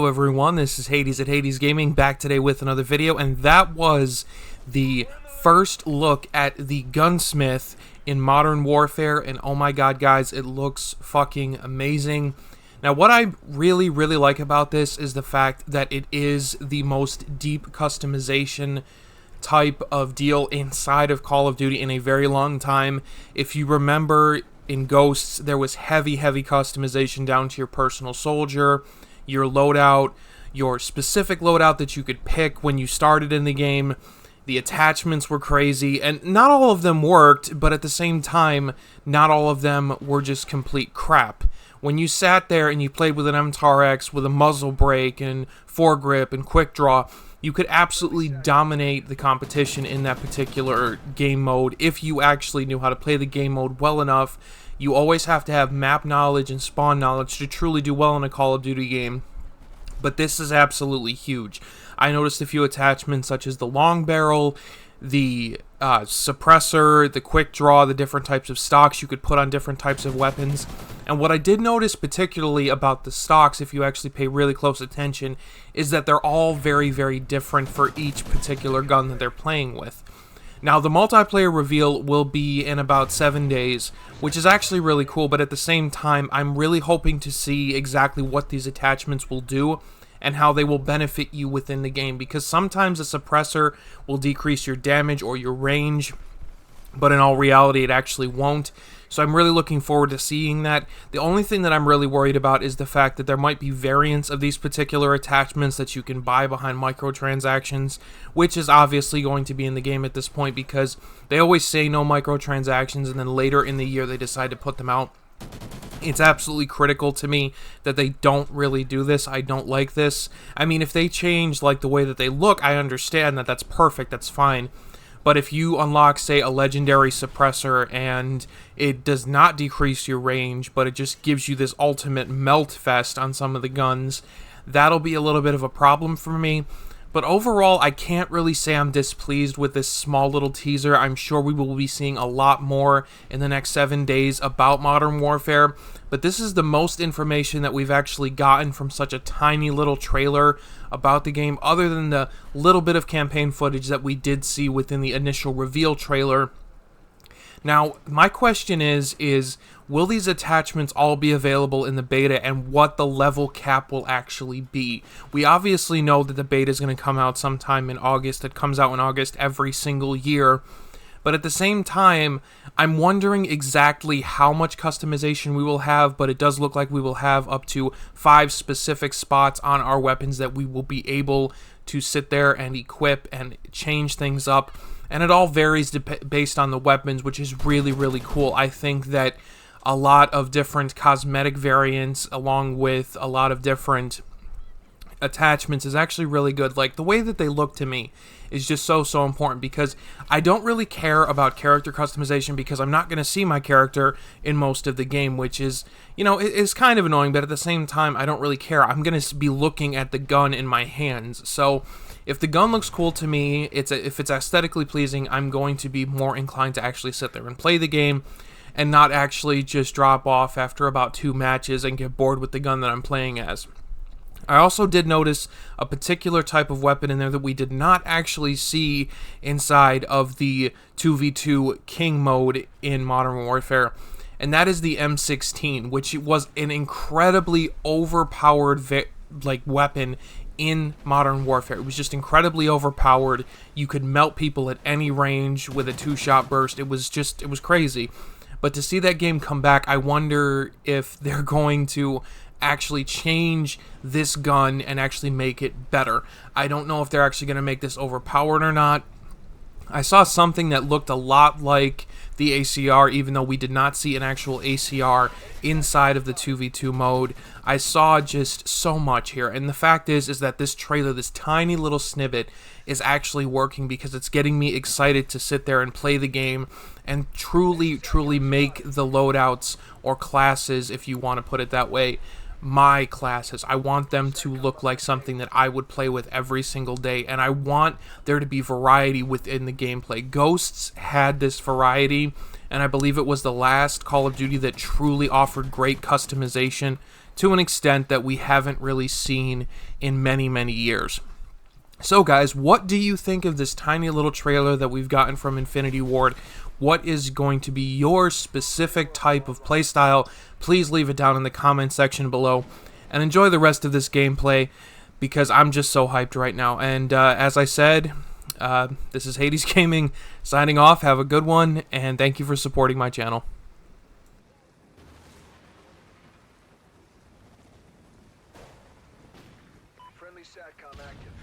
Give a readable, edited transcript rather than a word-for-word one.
Hello everyone, this is Hades at Hades Gaming, back today with another video, and that was the first look at the Gunsmith in Modern Warfare, and oh my god guys, it looks fucking amazing. Now what I really like about this is the fact that it is the most deep customization type of deal inside of Call of Duty in a very long time. If you remember, in Ghosts, there was heavy customization down to your personal soldier, your loadout, your specific loadout that you could pick when you started in the game. The attachments were crazy, and not all of them worked, but at the same time, not all of them were just complete crap. When you sat there and you played with an MTRX with a muzzle brake and foregrip and quick draw, you could absolutely dominate the competition in that particular game mode if you actually knew how to play the game mode well enough. You always have to have map knowledge and spawn knowledge to truly do well in a Call of Duty game. But this is absolutely huge. I noticed a few attachments such as the long barrel, the suppressor, the quick draw, the different types of stocks you could put on different types of weapons. And what I did notice particularly about the stocks, if you actually pay really close attention, is that they're all very different for each particular gun that they're playing with. Now, the multiplayer reveal will be in about 7 days, which is actually really cool, but at the same time, I'm really hoping to see exactly what these attachments will do and how they will benefit you within the game, because sometimes a suppressor will decrease your damage or your range, but in all reality, it actually won't. So I'm really looking forward to seeing that. The only thing that I'm really worried about is the fact that there might be variants of these particular attachments that you can buy behind microtransactions, which is obviously going to be in the game at this point because they always say no microtransactions and then later in the year they decide to put them out. It's absolutely critical to me that they don't really do this. I don't like this. I mean, if they change like the way that they look, I understand that that's perfect, that's fine. But if you unlock, say, a legendary suppressor and it does not decrease your range, but it just gives you this ultimate melt fest on some of the guns, that'll be a little bit of a problem for me. But overall, I can't really say I'm displeased with this small little teaser. I'm sure we will be seeing a lot more in the next 7 days about Modern Warfare. But this is the most information that we've actually gotten from such a tiny little trailer about the game, other than the little bit of campaign footage that we did see within the initial reveal trailer. Now, my question is will these attachments all be available in the beta, and what the level cap will actually be? We obviously know that the beta is going to come out sometime in August. It comes out in August every single year. But at the same time, I'm wondering exactly how much customization we will have, but it does look like we will have up to 5 specific spots on our weapons that we will be able to sit there and equip and change things up. And it all varies based on the weapons, which is really cool. I think that a lot of different cosmetic variants along with a lot of different attachments is actually really good. Like, the way that they look to me is just so important, because I don't really care about character customization because I'm not going to see my character in most of the game, which is, you know, it's kind of annoying, but at the same time, I don't really care. I'm going to be looking at the gun in my hands. So if the gun looks cool to me, if it's aesthetically pleasing, I'm going to be more inclined to actually sit there and play the game and not actually just drop off after about 2 matches and get bored with the gun that I'm playing as. I also did notice a particular type of weapon in there that we did not actually see inside of the 2v2 King mode in Modern Warfare, and that is the M16, which was an incredibly overpowered weapon in Modern Warfare. It was just incredibly overpowered. You could melt people at any range with a 2-shot burst. It was crazy. But to see that game come back, I wonder if they're going to actually change this gun and actually make it better. I don't know if they're actually going to make this overpowered or not. I saw something that looked a lot like the ACR, even though we did not see an actual ACR inside of the 2v2 mode. I saw just so much here, and the fact is that this trailer, this tiny little snippet, is actually working because it's getting me excited to sit there and play the game and truly make the loadouts, or classes, if you want to put it that way, my classes. I want them to look like something that I would play with every single day, and I want there to be variety within the gameplay. Ghosts had this variety, and I believe it was the last Call of Duty that truly offered great customization to an extent that we haven't really seen in many, many years. So guys, what do you think of this tiny little trailer that we've gotten from Infinity Ward? What is going to be your specific type of playstyle? Please leave it down in the comment section below. And enjoy the rest of this gameplay, because I'm just so hyped right now. And as I said, this is Hades Gaming signing off. Have a good one, and thank you for supporting my channel. Friendly SATCOM active.